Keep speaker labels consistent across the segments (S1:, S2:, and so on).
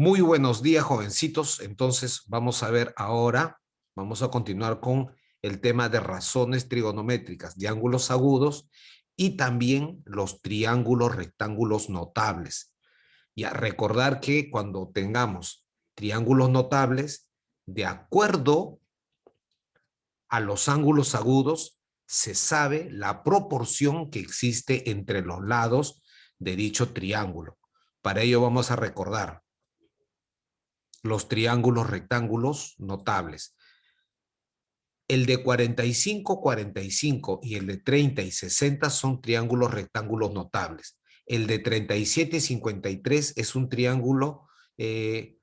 S1: Muy buenos días, jovencitos. Entonces, vamos a ver ahora, vamos a continuar con el tema de razones trigonométricas de ángulos agudos y también los triángulos rectángulos notables. Y a recordar que cuando tengamos triángulos notables, de acuerdo a los ángulos agudos, se sabe la proporción que existe entre los lados de dicho triángulo. Para ello vamos a recordar los triángulos rectángulos notables. El de 45, 45 y el de 30 y 60 son triángulos rectángulos notables. El de 37 y 53 es un triángulo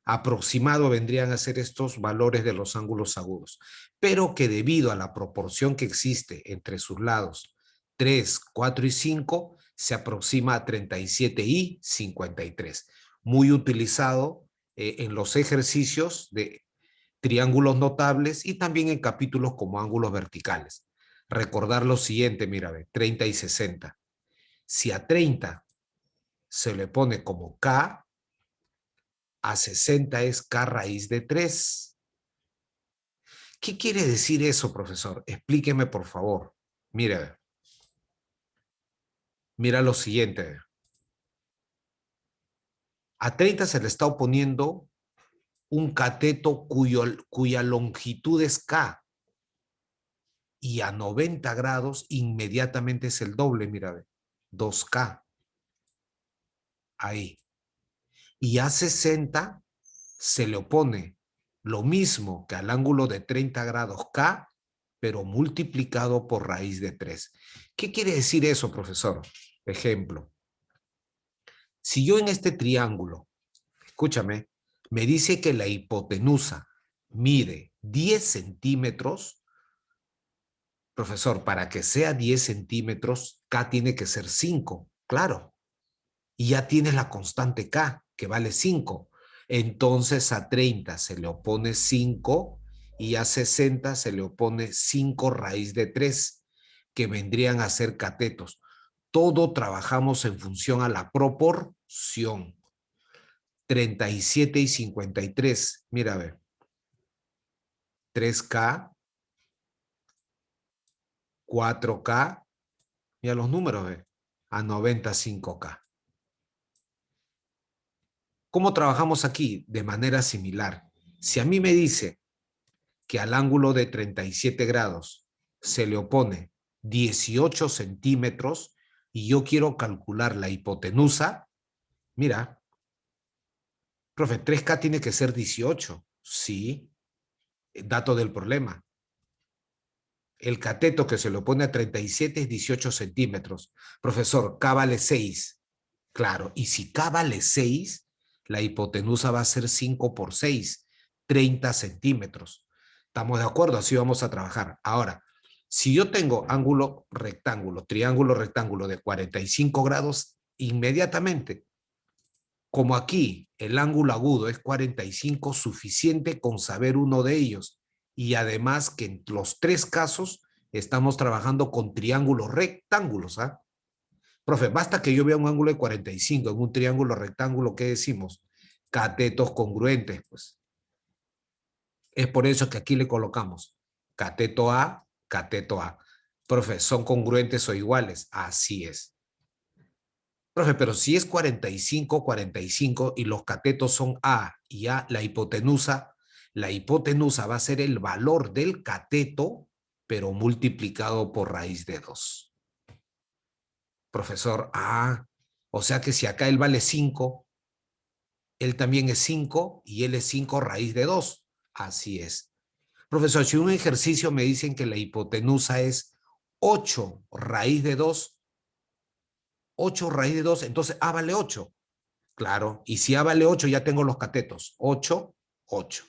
S1: aproximado, vendrían a ser estos valores de los ángulos agudos, pero que debido a la proporción que existe entre sus lados 3, 4 y 5, se aproxima a 37 y 53. Muy utilizado en los ejercicios de triángulos notables y también en capítulos como ángulos verticales. Recordar lo siguiente, mira, 30 y 60. Si a 30 se le pone como K, a 60 es K raíz de 3. ¿Qué quiere decir eso, profesor? Explíqueme, por favor. Mira, mira lo siguiente. A 30 se le está oponiendo un cateto cuya longitud es K. Y a 90 grados inmediatamente es el doble, mira, 2K. Ahí. Y a 60 se le opone lo mismo que al ángulo de 30 grados K, pero multiplicado por raíz de 3. ¿Qué quiere decir eso, profesor? Ejemplo. Si yo en este triángulo, escúchame, me dice que la hipotenusa mide 10 centímetros, profesor, para que sea 10 centímetros, K tiene que ser 5, claro. Y ya tienes la constante K, que vale 5. Entonces a 30 se le opone 5 y a 60 se le opone 5 raíz de 3, que vendrían a ser catetos. Todo trabajamos en función a la proporción. 37 y 53. Mira, a ver. 3K, 4K, mira los números, ve. A 95K. ¿Cómo trabajamos aquí? De manera similar. Si a mí me dice que al ángulo de 37 grados se le opone 18 centímetros y yo quiero calcular la hipotenusa, mira, profe, 3K tiene que ser 18. Sí, dato del problema. El cateto que se le opone a 37 es 18 centímetros. Profesor, K vale 6. Claro, y si K vale 6, la hipotenusa va a ser 5 por 6, 30 centímetros. ¿Estamos de acuerdo? Así vamos a trabajar. Ahora, si yo tengo ángulo rectángulo, triángulo rectángulo de 45 grados, inmediatamente, como aquí el ángulo agudo es 45, suficiente con saber uno de ellos. Y además que en los tres casos estamos trabajando con triángulos rectángulos, ¿ah? Profe, basta que yo vea un ángulo de 45 en un triángulo rectángulo, ¿qué decimos? Catetos congruentes, pues. Es por eso que aquí le colocamos cateto A, cateto A. Profe, ¿son congruentes o iguales? Así es. Profe, pero si es 45, 45 y los catetos son A y A, la hipotenusa va a ser el valor del cateto, pero multiplicado por raíz de 2. Profesor, o sea que si acá él vale 5, él también es 5 y él es 5 raíz de 2. Así es. Profesor, si un ejercicio me dicen que la hipotenusa es 8 raíz de 2, 8 raíz de 2, entonces A vale 8. Claro, y si A vale 8 ya tengo los catetos. 8, 8.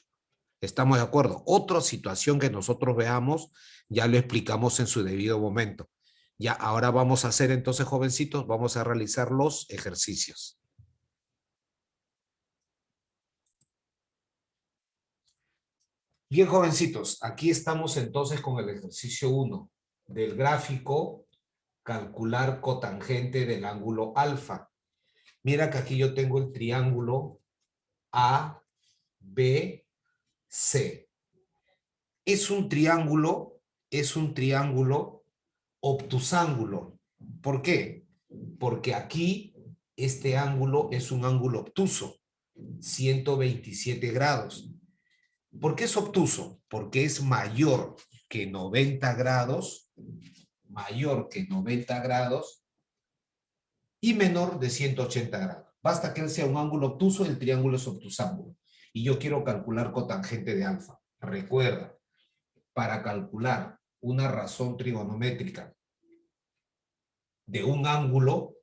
S1: ¿Estamos de acuerdo? Otra situación que nosotros veamos, ya lo explicamos en su debido momento. Ya, ahora vamos a hacer entonces, jovencitos, vamos a realizar los ejercicios. Bien, jovencitos, aquí estamos entonces con el ejercicio 1 del gráfico, calcular cotangente del ángulo alfa. Mira que aquí yo tengo el triángulo A, B, C. Es un triángulo obtusángulo. ¿Por qué? Porque aquí este ángulo es un ángulo obtuso, 127 grados. ¿Por qué es obtuso? Porque es mayor que 90 grados, y menor de 180 grados. Basta que él sea un ángulo obtuso, el triángulo es obtusángulo. Y yo quiero calcular cotangente de alfa. Recuerda, para calcular una razón trigonométrica de un ángulo,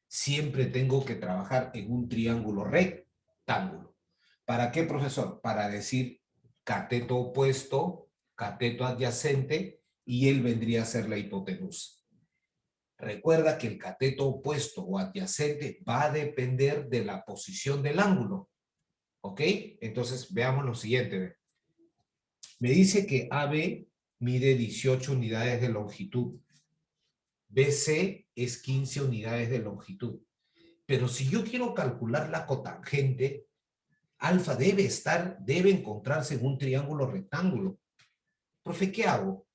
S1: siempre tengo que trabajar en un triángulo rectángulo. ¿Para qué, profesor? Para decir cateto opuesto, cateto adyacente, y él vendría a ser la hipotenusa. Recuerda que el cateto opuesto o adyacente va a depender de la posición del ángulo. ¿Ok? Entonces, veamos lo siguiente. Me dice que AB mide 18 unidades de longitud. BC es 15 unidades de longitud. Pero si yo quiero calcular la cotangente, alfa debe encontrarse en un triángulo rectángulo. Profe, ¿qué hago?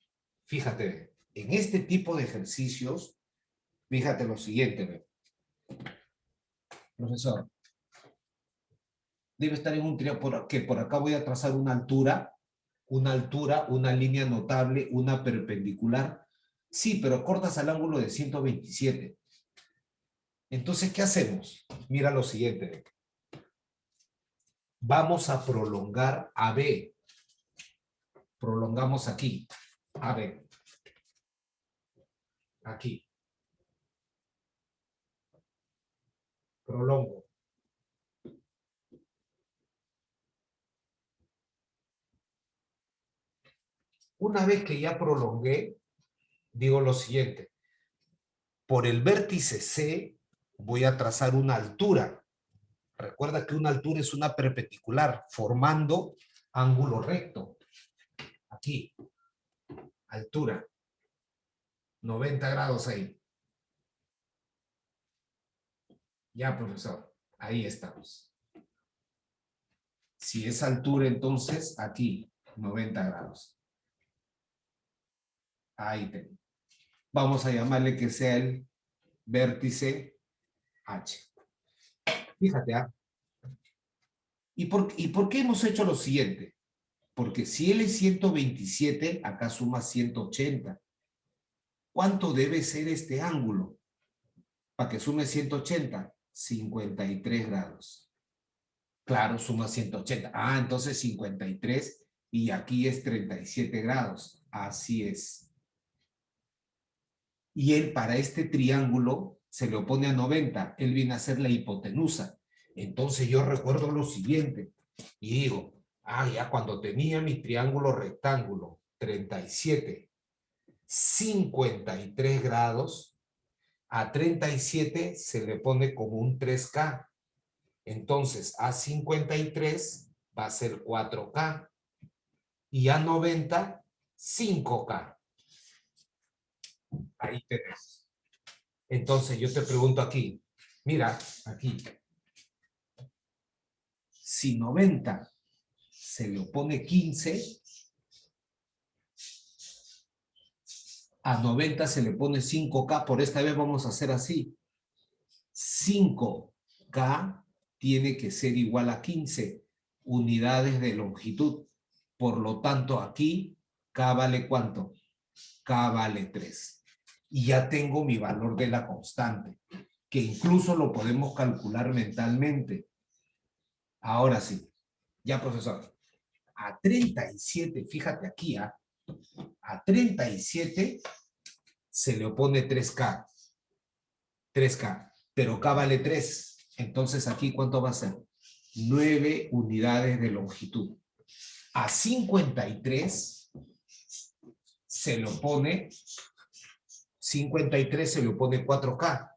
S1: Fíjate, en este tipo de ejercicios, fíjate lo siguiente, profesor. Debe estar en un triángulo, que por acá voy a trazar una altura, una línea notable, una perpendicular. Sí, pero cortas al ángulo de 127. Entonces, ¿qué hacemos? Mira lo siguiente. Vamos a prolongar AB. Prolongamos aquí. AB. Aquí. Prolongo. Una vez que ya prolongué, digo lo siguiente. Por el vértice C voy a trazar una altura. Recuerda que una altura es una perpendicular, formando ángulo recto. Aquí, altura. 90 grados ahí. Ya, profesor. Ahí estamos. Si es altura, entonces, aquí, 90 grados. Ahí tengo. Vamos a llamarle que sea el vértice H. Fíjate, ¿ah? ¿Y por qué hemos hecho lo siguiente? Porque si él es 127, acá suma 180. ¿Cuánto debe ser este ángulo? Para que sume 180, 53 grados. Claro, suma 180. Ah, entonces 53 y aquí es 37 grados. Así es. Y él para este triángulo se le opone a 90. Él viene a ser la hipotenusa. Entonces yo recuerdo lo siguiente y digo, ya cuando tenía mi triángulo rectángulo 37, 53 grados, a 37 se le pone como un 3K. Entonces, a 53 va a ser 4K y a 90, 5K. Ahí tenés. Entonces, yo te pregunto aquí, mira, aquí, si 90 se le opone 15, a 90 se le pone 5K, por esta vez vamos a hacer así. 5K tiene que ser igual a 15 unidades de longitud. Por lo tanto, aquí K vale ¿cuánto? K vale 3. Y ya tengo mi valor de la constante, que incluso lo podemos calcular mentalmente. Ahora sí. Ya, profesor. A 37, fíjate aquí, a 37 se le opone 3K. 3K. Pero K vale 3. Entonces aquí, ¿cuánto va a ser? 9 unidades de longitud. A 53 se le opone 53 se le opone 4K,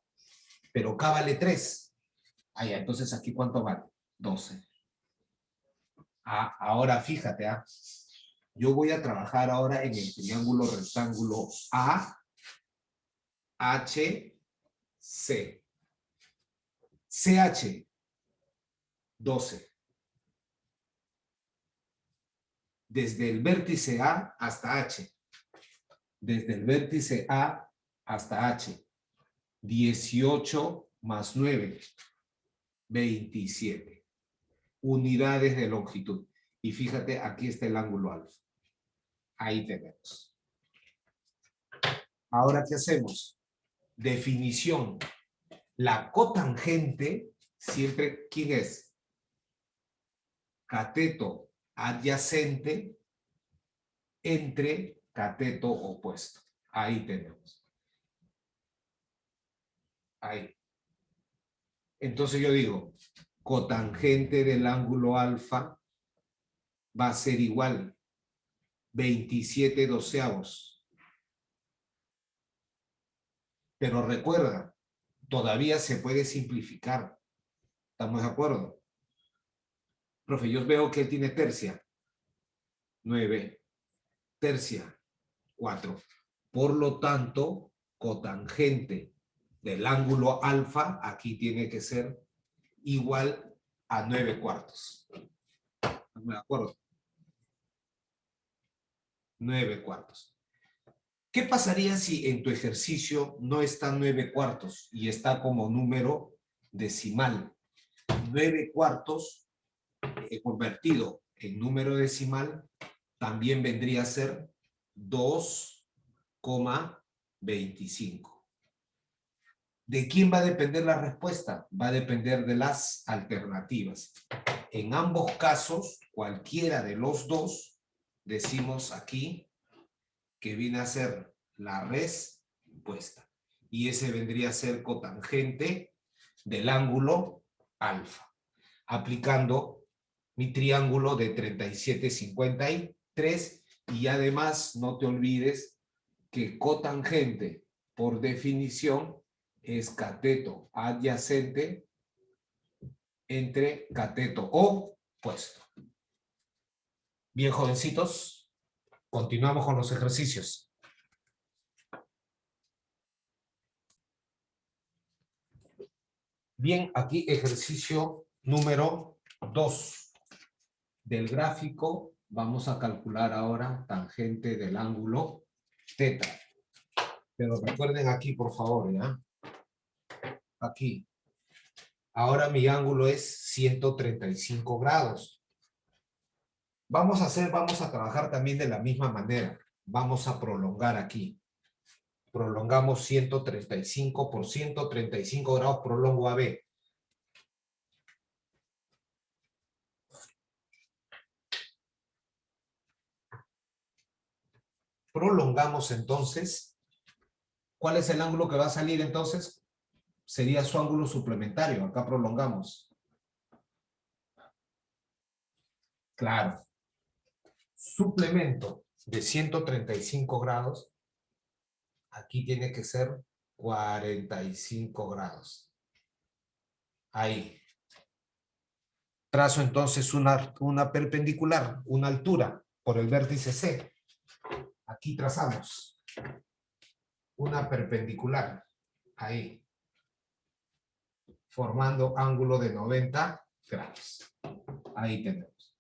S1: pero K vale 3. Entonces aquí ¿cuánto vale? 12. Ahora fíjate, yo voy a trabajar ahora en el triángulo rectángulo A, H, C. CH, 12. desde el vértice A hasta H. Desde el vértice A hasta H. 18 más 9, 27. Unidades de longitud. Y fíjate, aquí está el ángulo alfa. Ahí tenemos. Ahora, ¿qué hacemos? Definición. La cotangente, siempre, ¿quién es? Cateto adyacente entre cateto opuesto. Ahí tenemos. Ahí. Entonces yo digo, cotangente del ángulo alfa va a ser igual 27 doceavos. Pero recuerda, todavía se puede simplificar. ¿Estamos de acuerdo? Profe, yo veo que él tiene tercia. 9. Tercia. 4. Por lo tanto, cotangente del ángulo alfa aquí tiene que ser igual a 9 cuartos. ¿Estamos de acuerdo? 9 cuartos. ¿Qué pasaría si en tu ejercicio no está 9 cuartos y está como número decimal? 9 cuartos convertido en número decimal también vendría a ser 2,25. ¿De quién va a depender la respuesta? Va a depender de las alternativas. En ambos casos, cualquiera de los dos, decimos aquí que viene a ser la respuesta. Y ese vendría a ser cotangente del ángulo alfa. Aplicando mi triángulo de 37,53 y además no te olvides que cotangente por definición es cateto adyacente entre cateto opuesto. Bien, jovencitos, continuamos con los ejercicios. Bien, aquí ejercicio número 2 del gráfico. Vamos a calcular ahora tangente del ángulo teta. Pero recuerden aquí, por favor, ¿ya? Aquí. Ahora mi ángulo es 135 grados. Vamos a trabajar también de la misma manera. Vamos a prolongar aquí. Prolongamos 135 por 135 grados, prolongo AB. Prolongamos entonces. ¿Cuál es el ángulo que va a salir entonces? Sería su ángulo suplementario. Acá prolongamos. Claro. Suplemento de 135 grados. Aquí tiene que ser 45 grados. Ahí. Trazo entonces una perpendicular, una altura por el vértice C. Aquí trazamos una perpendicular. Ahí. Formando ángulo de 90 grados. Ahí tenemos.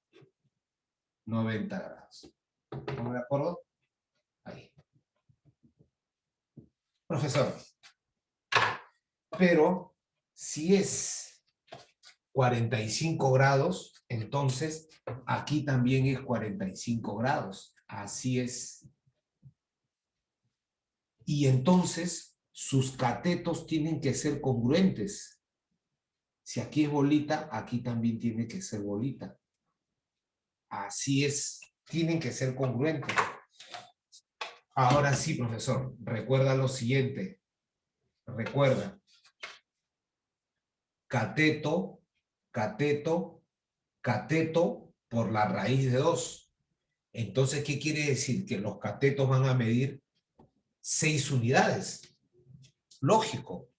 S1: 90 grados. ¿Estamos de acuerdo? Ahí. Profesor, pero si es 45 grados, entonces aquí también es 45 grados. Así es. Y entonces sus catetos tienen que ser congruentes. Si aquí es bolita, aquí también tiene que ser bolita. Así es. Tienen que ser congruentes. Ahora sí, profesor, recuerda lo siguiente. Recuerda. Cateto, cateto, cateto por la raíz de 2. Entonces, ¿qué quiere decir? Que los catetos van a medir 6 unidades. Lógico.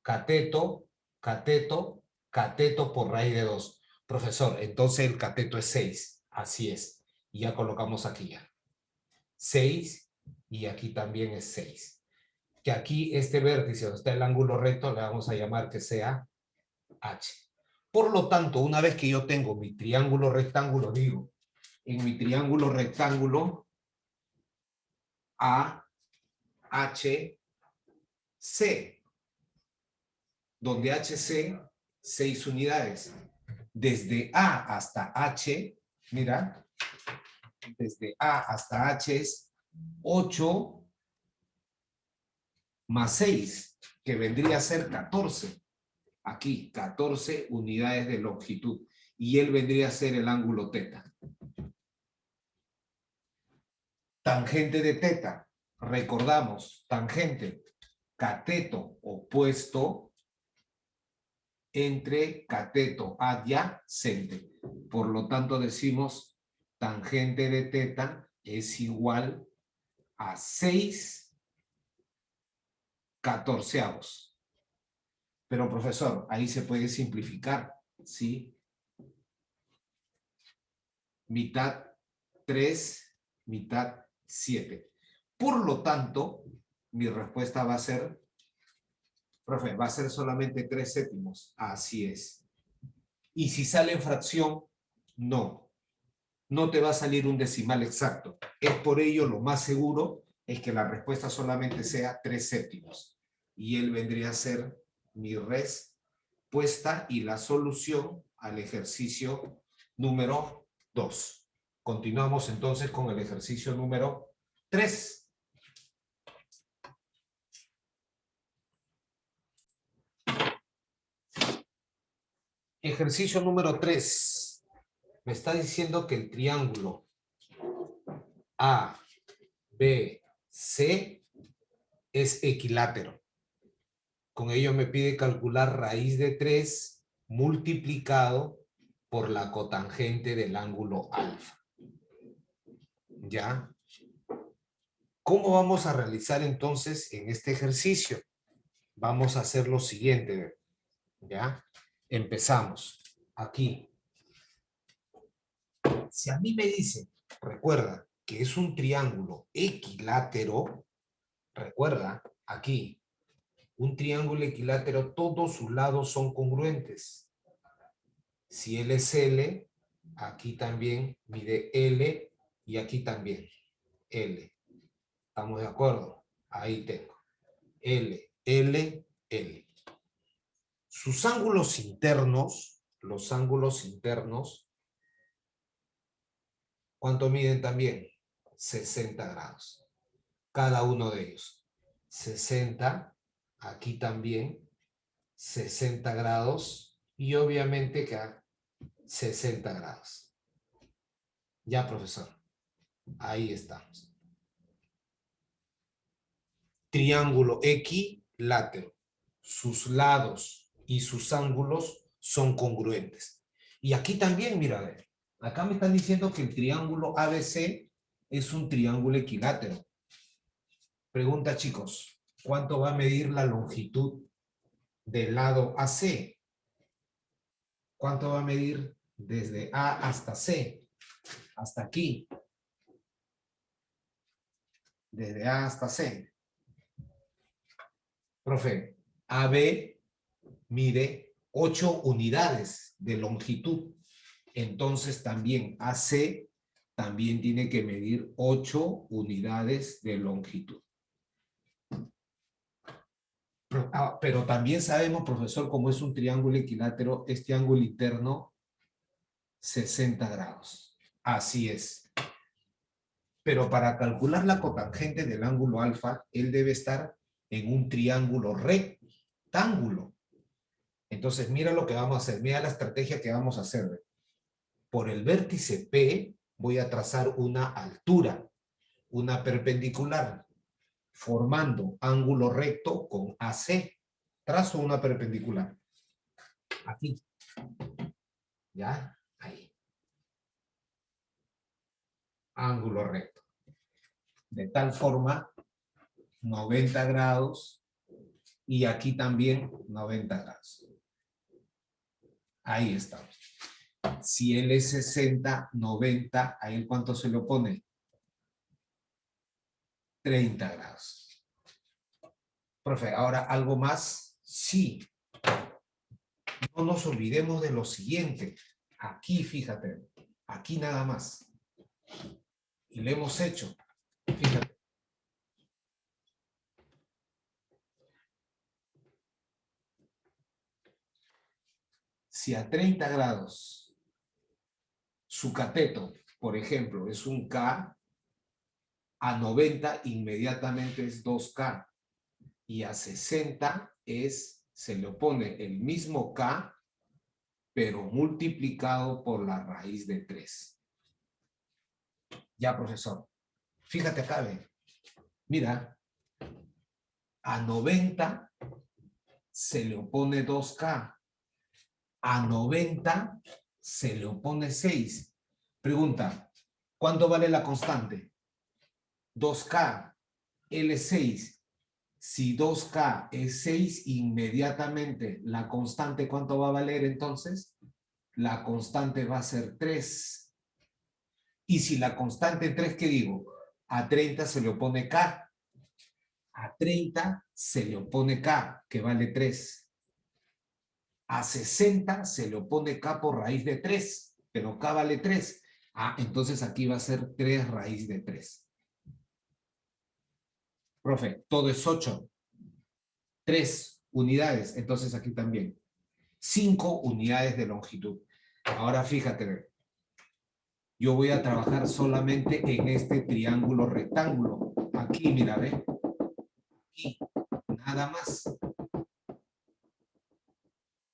S1: Cateto, cateto, cateto por raíz de 2. Profesor, entonces el cateto es 6. Así es. Y ya colocamos aquí ya. 6 y aquí también es 6. Que aquí este vértice donde está el ángulo recto le vamos a llamar que sea H. Por lo tanto, una vez que yo tengo mi triángulo rectángulo, digo en mi triángulo rectángulo AHC, donde HC, 6 unidades. Desde A hasta H, mira, desde A hasta H es 8 más 6, que vendría a ser 14. Aquí, 14 unidades de longitud. Y él vendría a ser el ángulo teta. Tangente de teta. Recordamos, tangente, cateto opuesto entre cateto adyacente. Por lo tanto, decimos tangente de teta es igual a 6 catorceavos. Pero, profesor, ahí se puede simplificar, ¿sí? Mitad 3, mitad 7. Por lo tanto, mi respuesta va a ser, profe, va a ser solamente 3 séptimos. Así es. Y si sale en fracción, no. No te va a salir un decimal exacto. Es por ello lo más seguro es que la respuesta solamente sea 3 séptimos. Y él vendría a ser mi respuesta y la solución al ejercicio número 2. Continuamos entonces con el ejercicio número 3. Ejercicio número 3. Me está diciendo que el triángulo A, B, C es equilátero. Con ello me pide calcular raíz de 3 multiplicado por la cotangente del ángulo alfa. ¿Ya? ¿Cómo vamos a realizar entonces en este ejercicio? Vamos a hacer lo siguiente. ¿Ya? Empezamos. Aquí. Si a mí me dicen, recuerda, que es un triángulo equilátero, recuerda, aquí, un triángulo equilátero, todos sus lados son congruentes. Si L es L, aquí también mide L y aquí también L. ¿Estamos de acuerdo? Ahí tengo. L, L, L. Sus ángulos internos, los ángulos internos, ¿cuánto miden también? 60 grados. Cada uno de ellos. 60, aquí también, 60 grados y obviamente acá 60 grados. Ya, profesor. Ahí estamos. Triángulo equilátero. Sus lados y sus ángulos son congruentes. Y aquí también, mira, a ver, acá me están diciendo que el triángulo ABC es un triángulo equilátero. Pregunta, chicos, ¿cuánto va a medir la longitud del lado AC? ¿Cuánto va a medir desde A hasta C? Hasta aquí. Desde A hasta C. Profe, AB mide 8 unidades de longitud. Entonces también AC también tiene que medir 8 unidades de longitud. Pero también sabemos, profesor, como es un triángulo equilátero, este ángulo interno 60 grados. Así es. Pero para calcular la cotangente del ángulo alfa, él debe estar en un triángulo rectángulo. Entonces, mira lo que vamos a hacer. Mira la estrategia que vamos a hacer. Por el vértice P voy a trazar una altura, una perpendicular, formando ángulo recto con AC. Trazo una perpendicular. Aquí. ¿Ya? Ahí. Ángulo recto. De tal forma, 90 grados y aquí también 90 grados. Ahí estamos. Si él es 60, 90, ¿a él cuánto se le opone? 30 grados. Profe, ahora algo más. Sí. No nos olvidemos de lo siguiente. Aquí, fíjate, aquí nada más. Y lo hemos hecho. Fíjate. Si a 30 grados su cateto, por ejemplo, es un K, a 90 inmediatamente es 2K. Y a 60 se le opone el mismo K, pero multiplicado por la raíz de 3. Ya, profesor. Fíjate acá, ve. Mira, a 90 se le opone 2K. A 90 se le opone 6. Pregunta, ¿cuánto vale la constante? 2K, L6. Si 2K es 6, inmediatamente la constante, ¿cuánto va a valer entonces? La constante va a ser 3. Y si la constante 3, ¿qué digo? A 30 se le opone K. A 30 se le opone K, que vale 3. A 60 se le opone K por raíz de 3, pero K vale 3. Entonces aquí va a ser 3 raíz de 3. Profe, todo es 8. 3 unidades, entonces aquí también. 5 unidades de longitud. Ahora fíjate, yo voy a trabajar solamente en este triángulo rectángulo. Aquí, mira, ve. Aquí, nada más.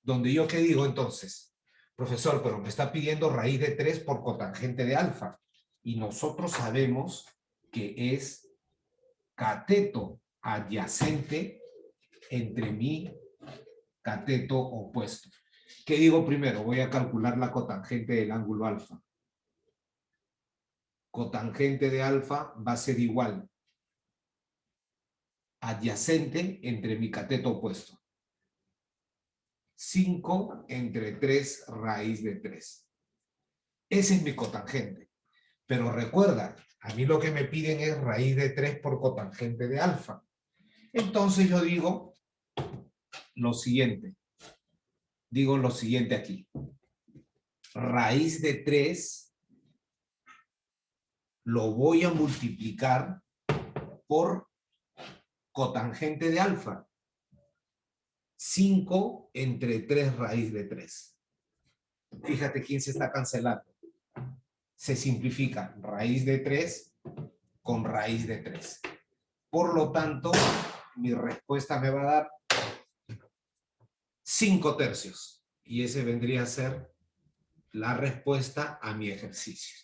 S1: Donde yo, ¿qué digo entonces? Profesor, pero me está pidiendo raíz de 3 por cotangente de alfa. Y nosotros sabemos que es cateto adyacente entre mi cateto opuesto. ¿Qué digo primero? Voy a calcular la cotangente del ángulo alfa. Cotangente de alfa va a ser igual adyacente entre mi cateto opuesto. 5 entre 3 raíz de 3. Ese es mi cotangente. Pero recuerda, a mí lo que me piden es raíz de 3 por cotangente de alfa. Entonces yo digo lo siguiente. Digo lo siguiente aquí. Raíz de 3 lo voy a multiplicar por cotangente de alfa. 5 entre 3 raíz de 3. Fíjate quién se está cancelando. Se simplifica raíz de 3 con raíz de 3. Por lo tanto, mi respuesta me va a dar 5 tercios. Y ese vendría a ser la respuesta a mi ejercicio.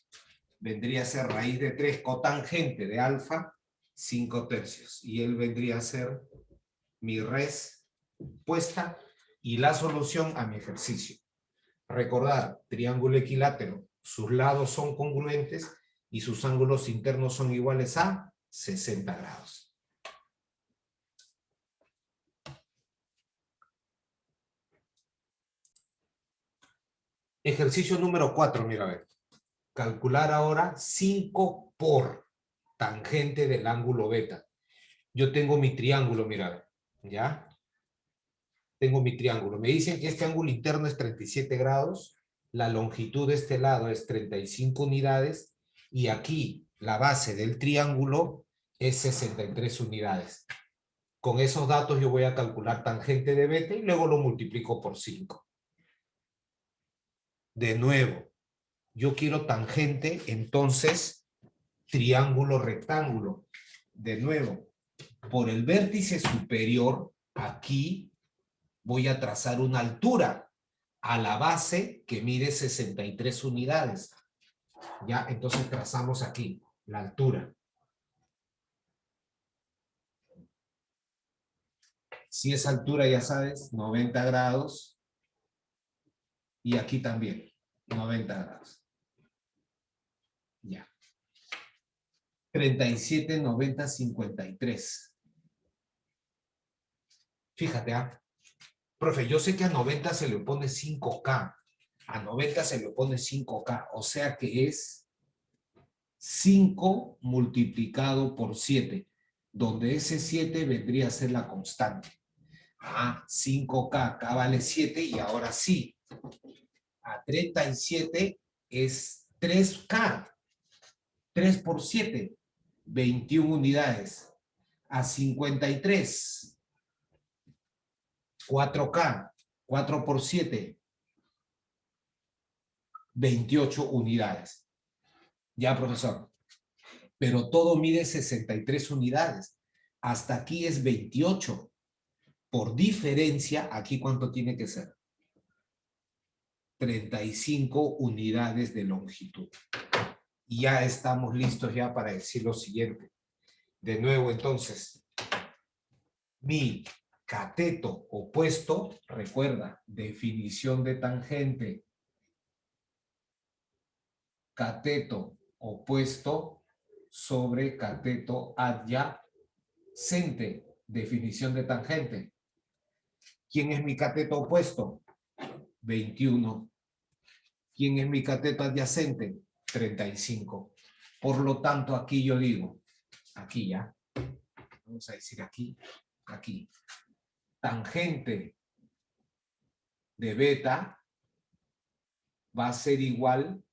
S1: Vendría a ser raíz de 3 cotangente de alfa, 5 tercios. Y él vendría a ser mi respuesta y la solución a mi ejercicio. Recordar, triángulo equilátero, sus lados son congruentes y sus ángulos internos son iguales a 60 grados. Ejercicio número 4, mira, a ver. Calcular ahora 5 por tangente del ángulo beta. Yo tengo mi triángulo, mira, a ver, ¿ya? Tengo mi triángulo. Me dicen que este ángulo interno es 37 grados, la longitud de este lado es 35 unidades y aquí la base del triángulo es 63 unidades. Con esos datos yo voy a calcular tangente de beta y luego lo multiplico por 5. De nuevo, yo quiero tangente, entonces triángulo rectángulo. De nuevo, por el vértice superior, aquí voy a trazar una altura a la base que mide 63 unidades. Ya, entonces trazamos aquí la altura. Si es altura, ya sabes, 90 grados. Y aquí también, 90 grados. Ya. 37, 90, 53. Fíjate, profe, yo sé que a 90 se le opone 5K. A 90 se le opone 5K. O sea que es 5 multiplicado por 7, donde ese 7 vendría a ser la constante. 5K, acá vale 7 y ahora sí. A 37 es 3K. 3 por 7, 21 unidades. A 53, 4K, 4 por 7, 28 unidades. Ya, profesor. Pero todo mide 63 unidades. Hasta aquí es 28. Por diferencia, ¿aquí cuánto tiene que ser? 35 unidades de longitud. Y ya estamos listos ya para decir lo siguiente. De nuevo, entonces, mi cateto opuesto, recuerda, definición de tangente. Cateto opuesto sobre cateto adyacente, definición de tangente. ¿Quién es mi cateto opuesto? 21. ¿Quién es mi cateto adyacente? 35. Por lo tanto, aquí yo digo, aquí ya, vamos a decir aquí, aquí, tangente de beta va a ser igual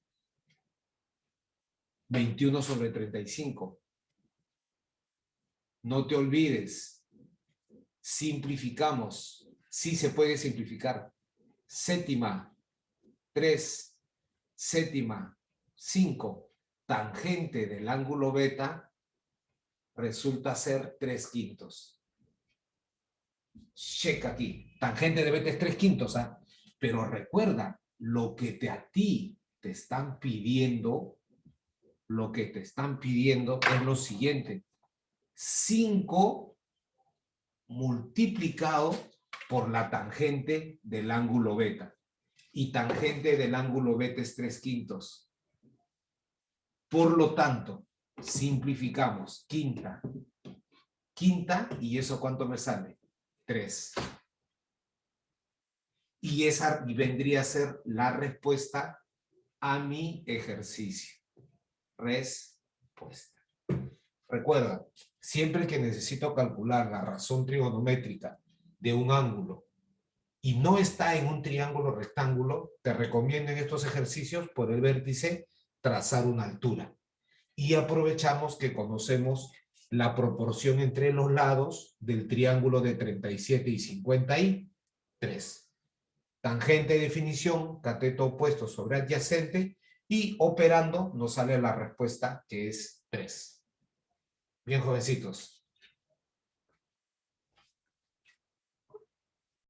S1: 21 sobre 35. No te olvides, simplificamos, sí se puede simplificar. Séptima, 3, séptima, 5, tangente del ángulo beta resulta ser 3/5. Checa aquí, tangente de beta es 3/5, ¿ah? Pero recuerda, lo que a ti te están pidiendo, es lo siguiente: 5 multiplicado por la tangente del ángulo beta. Y tangente del ángulo beta es 3/5. Por lo tanto, simplificamos. Quinta, ¿y eso cuánto me sale? 3. Y esa vendría a ser la respuesta a mi ejercicio. Respuesta. Recuerda, siempre que necesito calcular la razón trigonométrica de un ángulo y no está en un triángulo rectángulo, te recomiendo en estos ejercicios por el vértice trazar una altura. Y aprovechamos que conocemos la proporción entre los lados del triángulo de 37 y 53. Tangente de definición, cateto opuesto sobre adyacente, y operando nos sale la respuesta que es 3. Bien, jovencitos.